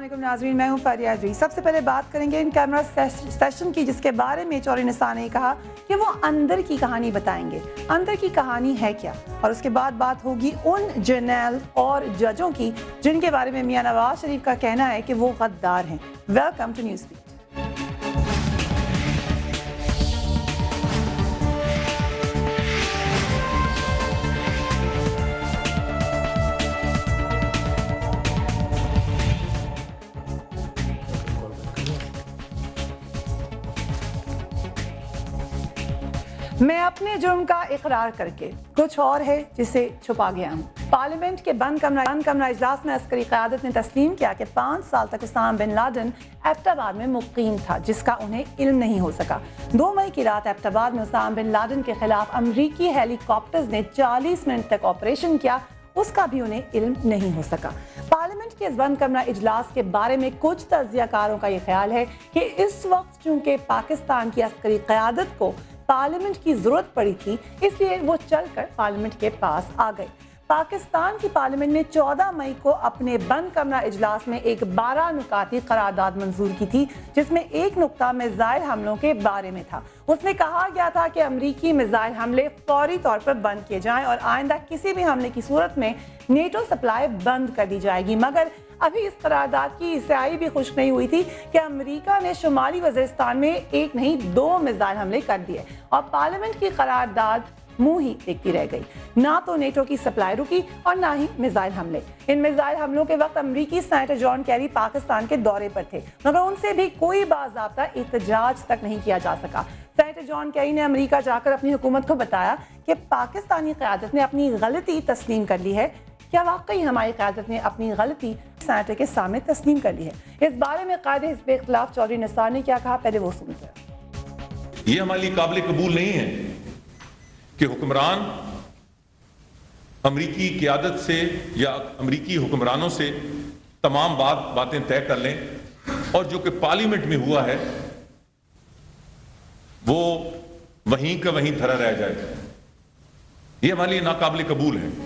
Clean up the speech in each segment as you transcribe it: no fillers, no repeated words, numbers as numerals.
अस्सलामुअलैकुम नाज़रीन, मैं हूं फारिया अजरी। सबसे पहले बात करेंगे इन कैमरा सेशन की, जिसके बारे में चौधरी निसार ने कहा कि वो अंदर की कहानी बताएंगे। अंदर की कहानी है क्या? और उसके बाद बात होगी उन जर्नल और जजों की जिनके बारे में मियां नवाज शरीफ का कहना है कि वो गद्दार हैं। Welcome to News Beat. मैं अपने जुर्म का इकरार करके कुछ और है जिसे छुपा गया हूँ। पार्लियामेंट के बंद कमरा इजलास में अस्करी क़यादत ने तस्लीम किया कि 5 साल तक उसामा बिन लादेन एबटाबाद में मुक़ीम था, जिसका उन्हें इल्म नहीं हो सका। 2 मई की रात एबटाबाद में उसामा बिन लादेन के खिलाफ अमरीकी हेलीकॉप्टर्स ने 40 मिनट तक ऑपरेशन किया, उसका भी उन्हें इल्म नहीं हो सका। पार्लियामेंट के इस बंद कमरा इजलास के बारे में कुछ तज्ज़ियाकारों का ये ख्याल है कि इस वक्त चूंकि पाकिस्तान की अस्करी क़यादत को पार्लियामेंट की जरूरत पड़ी थी, इसलिए वो चलकर पार्लियामेंट के पास आ गए। पाकिस्तान की पार्लियामेंट ने 14 मई को अपने बंद कमरा इजलास में एक 12 नुकाती करारदाद मंजूर की थी, जिसमें एक नुक्ता मिसाइल हमलों के बारे में था। उसमें कहा गया था कि अमरीकी मिसाइल हमले फौरी तौर पर बंद किए जाएं और आइंदा किसी भी हमले की सूरत में नेटो सप्लाई बंद कर दी जाएगी। मगर अभी इस करारदाद की स्याही भी खुश नहीं हुई थी कि अमेरिका ने शुमाली वज़ीरिस्तान में एक नहीं 2 मिसाइल हमले कर दिए और पार्लियामेंट की करारदाद मुंह ही देखती रह गई। ना तो नेटो की सप्लाई रुकी और ना ही मिसाइल हमले। इन मिसाइल हमलों के वक्त अमरीकी सेनेटर जॉन कैरी पाकिस्तान के दौरे पर थे, मगर उनसे भी कोई बाज़ाब्ता एहतजाज तक नहीं किया जा सका। सेनेटर जॉन कैरी ने अमेरिका जाकर अपनी हुकूमत को बताया कि पाकिस्तानी क़यादत ने अपनी गलती तस्लीम कर ली है। क्या वाकई हमारी क़यादत ने अपनी गलती सेनेटर के सामने तस्लीम कर ली है? इस बारे में कायदे हिज़्ब इख्तिलाफ चौधरी निसार ने क्या कहा, पहले वो सुनते हैं। ये हमारे लिए काबिल कबूल नहीं है कि हुक्मरान अमरीकी क़यादत से या अमरीकी हुक्मरानों से तमाम बातें तय कर लें और जो कि पार्लियामेंट में हुआ है वो वहीं का वहीं धरा रह जाए। ये हमारे लिए नाकाबिल कबूल है।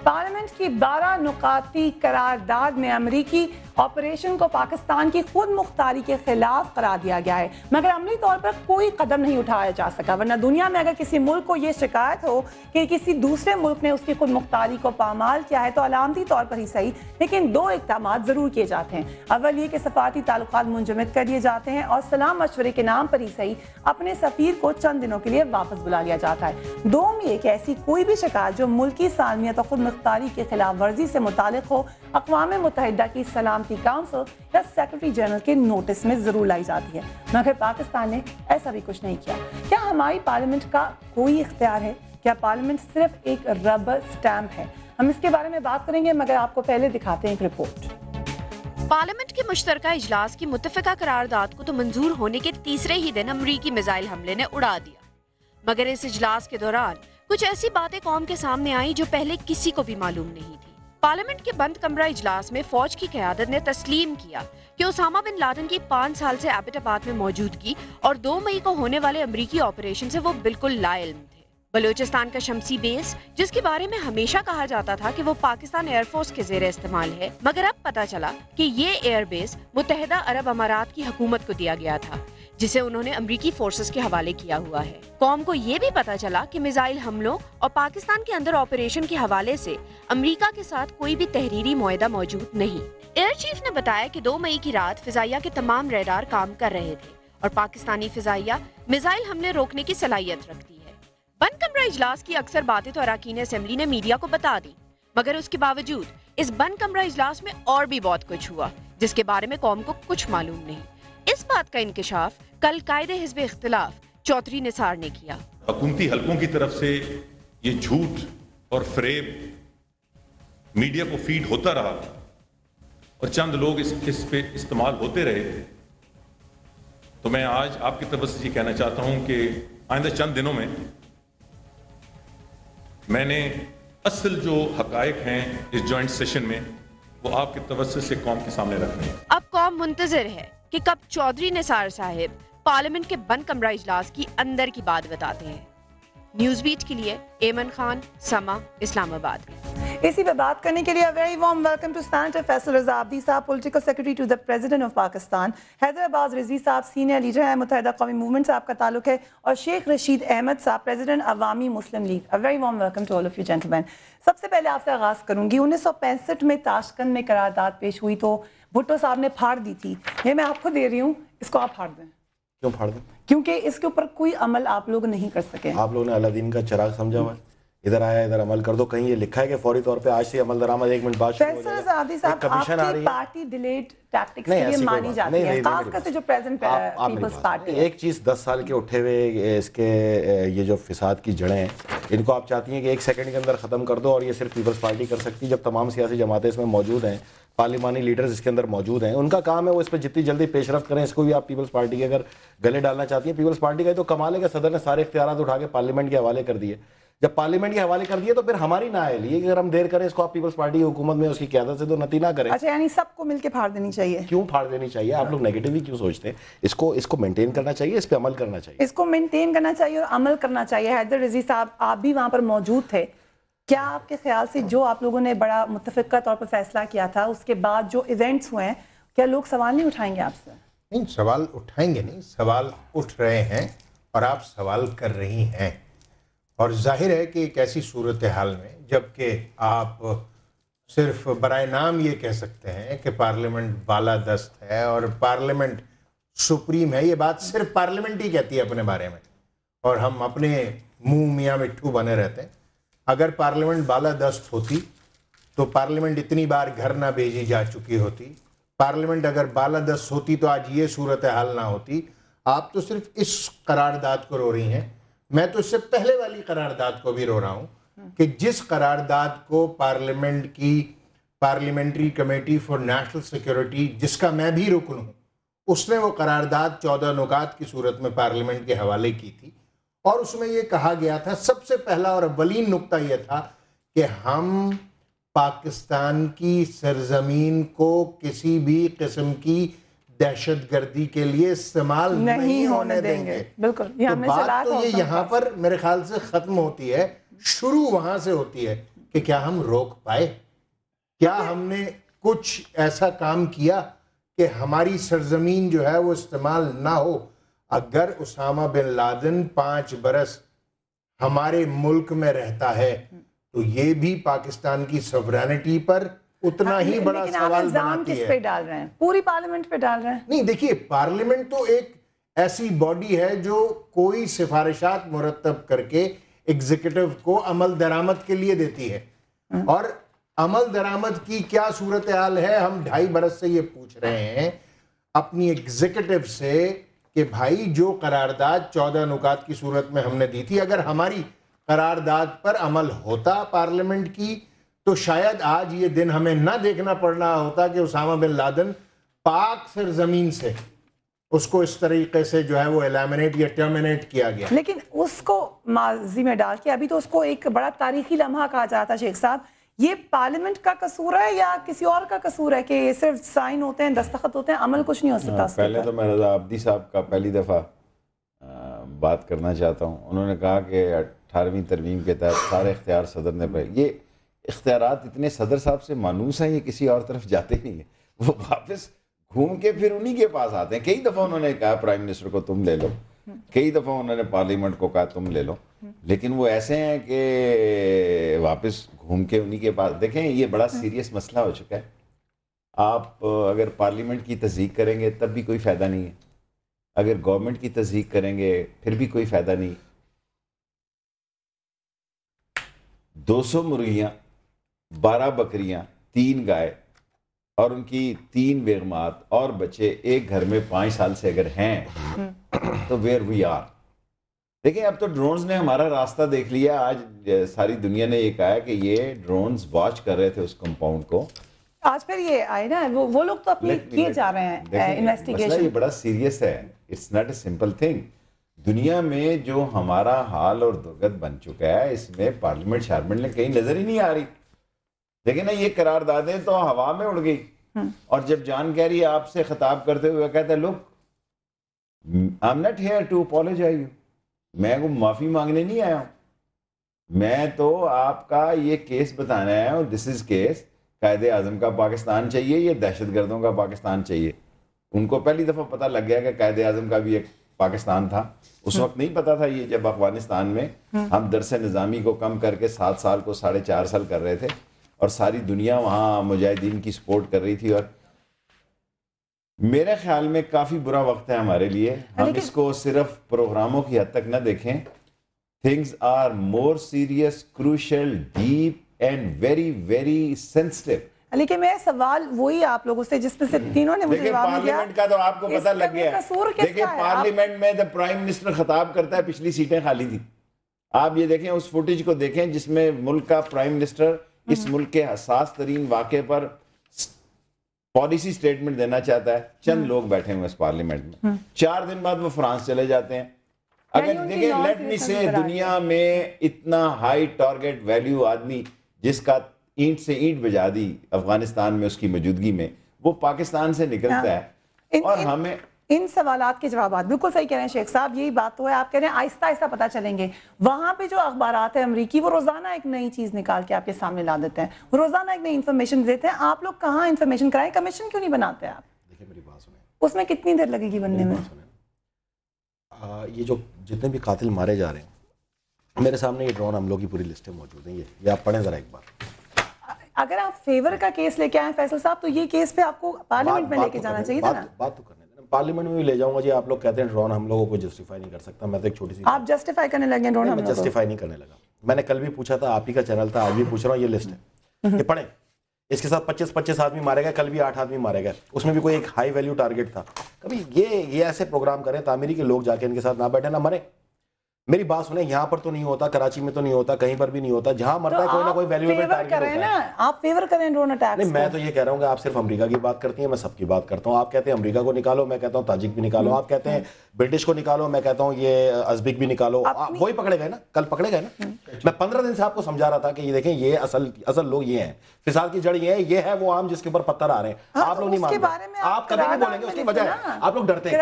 पार्लियामेंट की 12 नुकाती करारदाद में अमरीकी ऑपरेशन को पाकिस्तान की खुद मुख्तारी के खिलाफ करार दिया गया है, मगर अमली तौर पर कोई कदम नहीं उठाया जा सका। वरना दुनिया में अगर किसी मुल्क को यह शिकायत हो कि किसी दूसरे मुल्क ने उसकी खुद मुख्तारी को पामाल किया है तो अलामती तौर पर ही सही, लेकिन 2 इक़दाम जरूर किए जाते हैं। अव्वल ये कि सफारती ताल्लुकात मुंजमद कर दिए जाते हैं और सलाम मशवरे के नाम पर ही सही अपने सफीर को चंद दिनों के लिए वापस बुला लिया जाता है। 2 ये कि ऐसी कोई भी शिकायत जो मुल्की सालमियत और खुद मुख्तारी के खिलाफ वर्जी से मुतालिक हो, अक़वाम मुत्तहिदा की सलामती काउंसिल या सेक्रेटरी जनरल के नोटिस में जरूर लाई जाती है, मगर पाकिस्तान ने ऐसा भी कुछ नहीं किया। क्या हमारी पार्लियामेंट का कोई इख्तियार है? क्या पार्लियामेंट सिर्फ एक रबर स्टैम्प है? हम इसके बारे में बात करेंगे, मगर आपको पहले दिखाते हैं एक रिपोर्ट। पार्लियामेंट के मुश्तरका इजलास की मुत्तफिका करारदाद को तो मंजूर होने के तीसरे ही दिन अमरीकी मिसाइल हमले ने उड़ा दिया, मगर इस इजलास के दौरान कुछ ऐसी बातें कौम के सामने आई जो पहले किसी को भी मालूम नहीं थी। पार्लियामेंट के बंद कमरा इजलास में फौज की क़यादत ने तस्लीम किया कि उसामा बिन लादेन की 5 साल से एबटाबाद में मौजूदगी और 2 मई को होने वाले अमरीकी ऑपरेशन से वो बिल्कुल लाइल्म थे। बलूचिस्तान का शमसी बेस, जिसके बारे में हमेशा कहा जाता था कि वो पाकिस्तान एयरफोर्स के ज़ेरे इस्तेमाल है, मगर अब पता चला कि ये एयरबेस मुत्तहिदा अरब अमारात की हुकूमत को दिया गया था, जिसे उन्होंने अमरीकी फोर्सेस के हवाले किया हुआ है। कौम को ये भी पता चला कि मिसाइल हमलों और पाकिस्तान के अंदर ऑपरेशन के हवाले से अमरीका के साथ कोई भी तहरीरी मुआहदा मौजूद नहीं। एयर चीफ ने बताया कि 2 मई की रात फिजाइया के तमाम रेडार काम कर रहे थे और पाकिस्तानी फिजाइया मिसाइल हमले रोकने की सलाहियत रखती है। बंद कमरा इजलास की अक्सर बातें तो अरकान असेंबली ने मीडिया को बता दी, मगर उसके बावजूद इस बंद कमरा इजलास में और भी बहुत कुछ हुआ जिसके बारे में कौम को कुछ मालूम नहीं। इस बात का इंकिशाफ कल कायदे हिज़्ब इख्तिलाफ चौधरी निसार ने किया। हुकूमती हलकों की तरफ से ये झूठ और फरेब मीडिया को फीड होता रहा और चंद लोग इस पे इस्तेमाल होते रहे, तो मैं आज आपकी तरफ से ये कहना चाहता हूं कि आइंदा चंद दिनों में मैंने असल जो हकायक हैं इस जॉइंट सेशन में वो आपके तवज्जो से कौम के सामने रखने हैं। अब कौम मुंतजिर है कि कब चौधरी निसार साहिब पार्लियामेंट के बंद कमरा इजलास की अंदर की बात बताते हैं। न्यूज़ बीट के लिए एमन खान, समा, इस्लामाबाद। इसी पे बात करने के लिए very warm welcome to senator Faisal Raza Abdi sahab, political secretary to the president of Pakistan. Hyderabad Rizvi sahab senior leader हैं, मुत्तहिदा कौमी मूवमेंट से आपका ताल्लुक है, और Sheikh Rashid Ahmed sahab president Awami Muslim League. A very warm welcome to all of you gentleman. सबसे पहले आपसे आगाज़ करूंगी, 1965 में ताशकंद में करारदाद पेश हुई तो भुट्टो साहब ने फाड़ दी थी। ये मैं आपको दे रही हूँ, इसको आप फाड़ दें। क्यों फाड़ दें? क्योंकि इसके ऊपर कोई अमल आप लोग नहीं कर सके। आप लोगों ने अलादीन का चिराग समझा हुआ है, इधर आया इधर अमल कर दो। कहीं ये लिखा है कि फौरी तौर पे आज से अमल दरामद 1 मिनट बाद शुरू हो जाएगा? कमीशन आ रही है, पार्टी डिलेड टैक्टिक्स के लिए मानी जाती है, खासकर से जो प्रेजेंट पीपल्स पार्टी। एक चीज़ 10 साल के उठे हुए इसके ये जो फिसाद की जड़ें हैं, इनको आप चाहती हैं कि 1 सेकंड के अंदर ख़त्म कर दो, और ये सिर्फ पीपल्स पार्टी कर सकती है। जब तमाम सियासी जमातें इसमें मौजूद हैं, पार्लिमानी लीडर्स इसके अंदर मौजूद हैं, उनका काम है वो इस पर जितनी जल्दी पेशरफ्त करें। इसको भी आप पीपल्स पार्टी के अगर गले डालना चाहती हैं, पीपल्स पार्टी का तो कमाल है कि सदर ने सारे इख्तियारात उठा के पार्लियामेंट के हवाले कर दिए। जब पार्लियामेंट के हवाले कर दिए तो फिर हमारी ना है लिए कि अगर हम देर करें इसको आप पीपल्स पार्टी की हुकूमत में उसकी क़यादत से तो नती ना करें। अच्छा, यानी सबको मिलके फाड़ देनी चाहिए? क्यों फाड़ देनी चाहिए? आप लोग नेगेटिवली क्यों सोचते हैं? इसको मेंटेन करना चाहिए, इस पे अमल करना चाहिए। इसको मेंटेन करना चाहिए और अमल करना चाहिए। हैदर रज़ी साहब, आप भी वहाँ पर मौजूद थे, क्या आपके ख्याल से जो आप लोगों ने बड़ा मुत्तफ़िक़ा तौर पर फैसला किया था, उसके बाद जो इवेंट्स हुए हैं, क्या लोग सवाल नहीं उठाएंगे आपसे? नहीं, सवाल उठाएंगे नहीं, सवाल उठ रहे हैं और आप सवाल कर रही हैं। और जाहिर है कि एक ऐसी सूरत हाल में, जबकि आप सिर्फ बराए नाम ये कह सकते हैं कि पार्लियामेंट बालादस्त है और पार्लियामेंट सुप्रीम है, ये बात सिर्फ पार्लियामेंट ही कहती है अपने बारे में, और हम अपने मुंह मियाँ मिट्ठू बने रहते हैं। अगर पार्लियामेंट बालादस्त होती तो पार्लियामेंट इतनी बार घर ना भेजी जा चुकी होती। पार्लियामेंट अगर बालादस्त होती तो आज ये सूरत हाल ना होती। आप तो सिर्फ इस करारदाद को रो रही हैं, मैं तो इससे पहले वाली करारदाद को भी रो रहा हूँ कि जिस करारदाद को पार्लियामेंट की parliamentary committee for national security, जिसका मैं भी रुकन हूँ, उसने वो करारदाद 14 नुकात की सूरत में पार्लियामेंट के हवाले की थी, और उसमें ये कहा गया था, सबसे पहला और अव्वलीन नुक्ता यह था कि हम पाकिस्तान की सरजमीन को किसी भी किस्म की दहशतगर्दी के लिए इस्तेमाल नहीं होने देंगे। बिल्कुल, तो बात तो ये यहाँ पर मेरे ख्याल से खत्म होती है, शुरू वहां से होती है कि क्या हम रोक पाए, क्या हमने कुछ ऐसा काम किया कि हमारी सरजमीन जो है वो इस्तेमाल ना हो। अगर उसामा बिन लादेन 5 बरस हमारे मुल्क में रहता है तो ये भी पाकिस्तान की सॉवरेनिटी पर उतना ही बड़ा सवाल बनाती है। किस पे डाल रहे हैं? पूरी पार्लियामेंट पे डाल रहे हैं? नहीं, देखिए, पार्लियामेंट तो एक ऐसी बॉडी है जो कोई सिफारिशात मुरतब करके एग्जीक्यूटिव को अमल दरामद के लिए देती है, और अमल दरामद की क्या सूरत हाल है हम 2.5 बरस से ये पूछ रहे हैं अपनी एग्जीक्यूटिव से कि भाई जो करारदाद 14 नुकात की सूरत में हमने दी थी, अगर हमारी करारदाद पर अमल होता पार्लियामेंट की तो शायद आज ये दिन हमें ना देखना पड़ रहा होता कि उसामा बिन लादेन पाक सरजमीन से उसको इस तरीके से जो है वो एलिमिनेट या टर्मिनेट किया गया। लेकिन उसको माजी में डाल के अभी तो उसको एक बड़ा तारीखी लम्हा कहा जाता है। शेख साहब, ये पार्लियामेंट का कसूर है या किसी और का कसूर है कि ये सिर्फ साइन होते हैं, दस्तखत होते हैं, अमल कुछ नहीं हो सकता? पहले तो मैं रज़ा आब्दी साहब का पहली दफ़ा बात करना चाहता हूँ। उन्होंने कहा कि 18वीं तरमीम के तहत सारे इख्तियार सदर ने पाए। ये इख्तियारात इतने सदर साहब से मानूस हैं, ये किसी और तरफ जाते नहीं हैं, वो वापस घूम के फिर उन्हीं के पास आते हैं। कई दफ़ा उन्होंने कहा प्राइम मिनिस्टर को तुम ले लो, कई दफ़ा उन्होंने पार्लियामेंट को कहा तुम ले लो, लेकिन वो ऐसे हैं कि वापस घूम के उन्हीं के पास। देखें, ये बड़ा सीरियस मसला हो चुका है। आप अगर पार्लियामेंट की तस्दीक करेंगे तब भी कोई फ़ायदा नहीं है, अगर गवर्नमेंट की तस्दीक करेंगे फिर भी कोई फ़ायदा नहीं। 200 मुर्गियाँ, 12 बकरियाँ, 3 गाय और उनकी 3 बेगमात और बच्चे एक घर में 5 साल से अगर हैं तो वेयर वी आर। देखिए, अब तो ड्रोन्स ने हमारा रास्ता देख लिया। आज सारी दुनिया ने ये कहा है कि ये ड्रोन्स वॉच कर रहे थे उस कंपाउंड को। आज फिर ये आए ना, वो लोग तो अपने किए जा रहे हैं इन्वेस्टिगेशन। ये बड़ा सीरियस है, it's not a simple thing. दुनिया में जो हमारा हाल और दुर्गत बन चुका है, इसमें पार्लियामेंट शार्मेंट ने कहीं नजर ही नहीं आ रही। देखिए ना, ये करारदादें तो हवा में उड़ गई। और जब जॉन कैरी आपसे खिताब करते हुए कहता है, look, I am not here to apologise you, मैं को माफी मांगने नहीं आया हूं, میں تو آپ کا یہ کیس بتانا ہے، دس از کیس قائد اعظم کا پاکستان چاہیے یا دہشت گردوں کا پاکستان چاہیے. ان کو پہلی دفعہ پتہ لگ گیا کہ قائد اعظم کا بھی ایک پاکستان تھا. اس وقت نہیں پتا تھا یہ، جب افغانستان میں ہم درس نظامی کو کم کر کے 7 سال کو 4.5 سال کر رہے تھے اور ساری دنیا وہاں مجاہدین کی سپورٹ کر رہی تھی. اور میرے خیال میں کافی برا وقت ہے ہمارے لیے. ہم اس کو صرف پروگراموں کی حد تک نہ دیکھیں. Things are more serious, crucial, deep and very very sensitive. لیکن میں سوال وہی آپ لوگوں سے جس میں سے تینوں نے مجھے جواب دیا. پارلیمنٹ کا تو آپ کو پتہ لگ گیا. دیکھیں پارلیمنٹ میں جب پرائم منسٹر خطاب کرتا ہے پچھلی سیٹیں خالی تھی. آپ یہ دیکھیں اس فوٹیج کو دیکھیں جس میں ملک کا پرائم منسٹر اس ملک کے حساس ترین واقعے پر پالیسی سٹیٹمنٹ دینا چاہتا ہے. چند لوگ بیٹھے ہوئے اس پارلیمنٹ میں. 4 دن بعد وہ فرانس چلے جاتے ہیں. اگر دیکھیں لیٹ می سے دنیا میں اتنا ہائی ٹارگٹ ویلیو آدمی جس کا اینٹ سے اینٹ بجا دی افغانستان میں اس کی موجودگی میں، وہ پاکستان سے نکلتا ہے. اور ہمیں ان سوالات کے جوابات بالکل صحیح کہہ رہے ہیں شیخ صاحب. یہی بات تو ہے، آپ کہہ رہے ہیں آہستہ آہستہ پتہ چلیں گے. وہاں پہ جو اخبارات ہیں امریکی وہ روزانہ ایک نئی چیز نکال کے آپ کے سامنے لا دیتے ہیں، روزانہ ایک نئی انفارمیشن دیتے ہیں. آپ لوگ کہاں انفارمیشن کرائیں؟ کمیشن کیوں نہیں بناتے آپ؟ دیکھیں میری بات سنیں، اس میں کتنی دیر لگے گی بننے میں؟ یہ جو جتنے بھی قاتل مارے جا رہے ہیں، میرے سامنے یہ ڈرون حملوں کی پوری لسٹیں موجود ہیں. یہ آپ پڑھیں ذرا ایک بار. اگر آپ فیور کا کیس لے کے آئیں فیصل صاحب تو یہ کیس پہ آپ کو پارلیمنٹ میں لے کے جانا چاہیے تھا نا. بات تو کرنے دینا، پارلیمنٹ میں بھی لے جاؤں گا. جی آپ لوگ کہتے ہیں ڈرون حملوں کو کوئی جسٹیفائی نہیں کر سکتا. میں تو ایک چھوٹی سی آپ جسٹیفائی کرنے لگے ڈرون حملوں کو. جسٹیفائی نہیں کرنے لگا. میں نے کل بھی پوچھا تھا، آپ ہی کا چینل تھا، آج بھی پوچھ رہا ہوں. یہ لسٹ ہے، یہ پڑھیں. اس کے ساتھ 25 آدمی مارے گئے، کل بھی 8 آدمی مارے گئے. اس میں بھی کوئی ایک ہائی ویلیو ٹارگٹ تھا. کبھی یہ ایسے پروگرام کریں تعمیری کے لوگ جا کے ان کے ساتھ نہ بیٹھے نہ مرے. میری بات سنیں، یہاں پر تو نہیں ہوتا، کراچی میں تو نہیں ہوتا، کہیں پر بھی نہیں ہوتا. جہاں مرتا ہے کوئی نہ کوئی ویلیویبل ٹارگٹ ہوتا ہے. آپ فیور کریں ڈرون اٹیکس. نہیں، میں تو یہ کہہ رہا ہوں کہ آپ صرف امریکہ کی بات کرتی ہیں، میں سب کی بات کرتا ہوں. آپ کہتے ہیں امریکہ کو نکالو، میں کہتا ہوں تاجک بھی نکالو. آپ کہتے ہیں برٹش کو نکالو، میں کہتا ہوں یہ ازبک بھی نکالو. وہی پکڑے گئے نا، کل پکڑے گئے نا. میں 15 دن سے آپ کو سمجھا رہا تھا کہ یہ دیکھیں یہ اصل لوگ یہ ہیں، فساد کی جڑ یہ ہے وہ عام جس کے اوپر پتھر آ رہے ہیں. آپ لوگ نہیں مانتے، آپ کبھی نہیں بولیں گے. اس کی وجہ ہے آپ لوگ ڈرتے ہیں.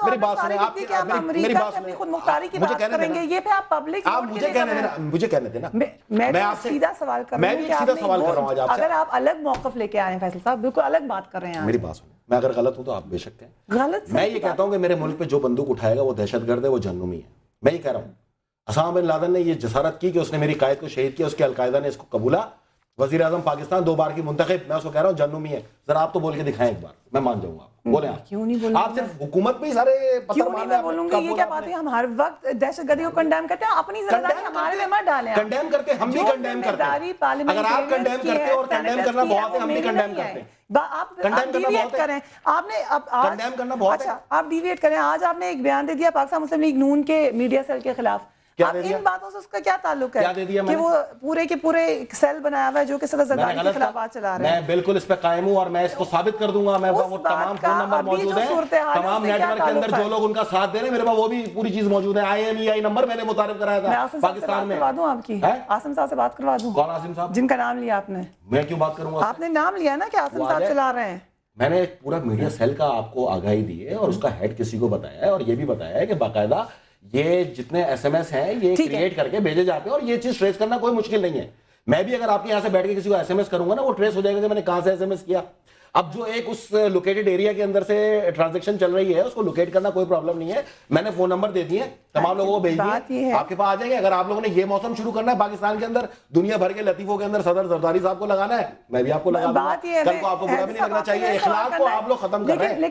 میری بات سنیں، میری بات سنیں، مجھے کہنے دیں. یہ پہ آپ پبلک مجھے کہنے دینا. میں آپ سے سیدھا سوال کر رہا ہوں. میں بھی سیدھا سوال کر رہا ہوں آج آپ سے. اگر آپ الگ موقف لے کے آئے ہیں فیصل صاحب، بالکل الگ بات کر رہے ہیں. میری بات سنیں، میں اگر غلط ہوں تو آپ بے شک کہیں. غلط میں یہ کہتا ہوں کہ میرے ملک پہ جو بندوق اٹھائے گا وہ دہشت گرد ہے، وہ جہنمی ہے. میں یہ کہہ رہا ہوں اسامہ بن لادن نے یہ جسارت کی کہ اس نے میری قائد کو شہید کیا، اس کے القاعدہ نے اس کو قبولا. وزیر اعظم پاکستان 2 بار کی منتخب، میں اس کو کہہ رہا ہوں جہنمی ہے. ذرا آپ تو بول کے دکھائیں ایک بار، میں مان جاؤں گا. بولیں آپ. کیوں نہیں بولوں؟ آپ صرف حکومت پہ ہی سارے کیوں نہیں میں بولوں گی؟ یہ کیا بات ہے؟ ہم ہر وقت دہشت گردی کو کنڈیم کرتے ہیں، اپنی ذمہ داری ہمارے میں مت ڈالیں. کنڈیم کرتے ہم بھی کنڈیم کرتے ہیں. اگر آپ کنڈیم کرتے اور کنڈیم کرنا بہت ہے، ہم بھی کنڈیم کرتے ہیں. آپ ڈیویٹ کریں. آپ نے کنڈیم کرنا بہت ہے. اچھا آپ ڈیویٹ کریں. آج آپ نے ایک بیان دے دیا پاکستان مسلم لیگ نون کے میڈیا سیل کے خلاف. اب ان باتوں سے اس کا کیا تعلق ہے کہ وہ پورے کے پورے سیل بنایا ہوا ہے جو کہ صدر زرداری کے خلاف بات چلا رہے ہیں؟ میں بالکل اس پہ قائم ہوں اور میں اس کو ثابت کر دوں گا. میں وہ تمام فون نمبر موجود ہیں، تمام نیٹ ورک کے اندر جو لوگ ان کا ساتھ دے رہے ہیں میرے پاس وہ بھی پوری چیز موجود ہے. IMEI نمبر میں نے متعارف کرایا تھا پاکستان میں. آپ کی عاصم صاحب سے بات کروا دوں. کون عاصم صاحب؟ جن کا نام لیا آپ نے. میں کیوں بات کروں گا؟ آپ نے نام لیا نا کہ عاصم صاحب چلا رہے ہیں. میں نے پورا میڈیا سیل کا آپ کو آگاہی دی ہے اور اس کا ہیڈ کسی کو بتایا ہے اور یہ بھی بتایا ہے کہ باقاعدہ یہ جتنے SMS ہیں یہ کریٹ کر کے بھیجے جاتے ہیں اور یہ چیز ٹریس کرنا کوئی مشکل نہیں ہے. میں بھی اگر آپ کے یہاں سے بیٹھ کے کسی کو SMS کروں گا نا وہ ٹریس ہو جائے گا کہ میں نے کہاں سے SMS کیا. اب جو ایک اس لوکیٹڈ ایریا کے اندر سے ٹرانزیکشن چل رہی ہے اس کو لوکیٹ کرنا کوئی پرابلم نہیں ہے. میں نے فون نمبر دے دیے ہیں، تمام لوگوں کو بھیج دیے، آپ کے پاس آ جائیں گے. اگر آپ لوگوں نے یہ موسم شروع کرنا ہے پاکستان کے اندر دنیا بھر کے لطیفوں کے اندر صدر زرداری صاحب کو لگانا ہے، میں بھی آپ کو لگا دوں گا. کل کو آپ کو برا بھی نہیں لگنا چاہیے. اخلاق کو آپ لوگ ختم کر رہے ہیں.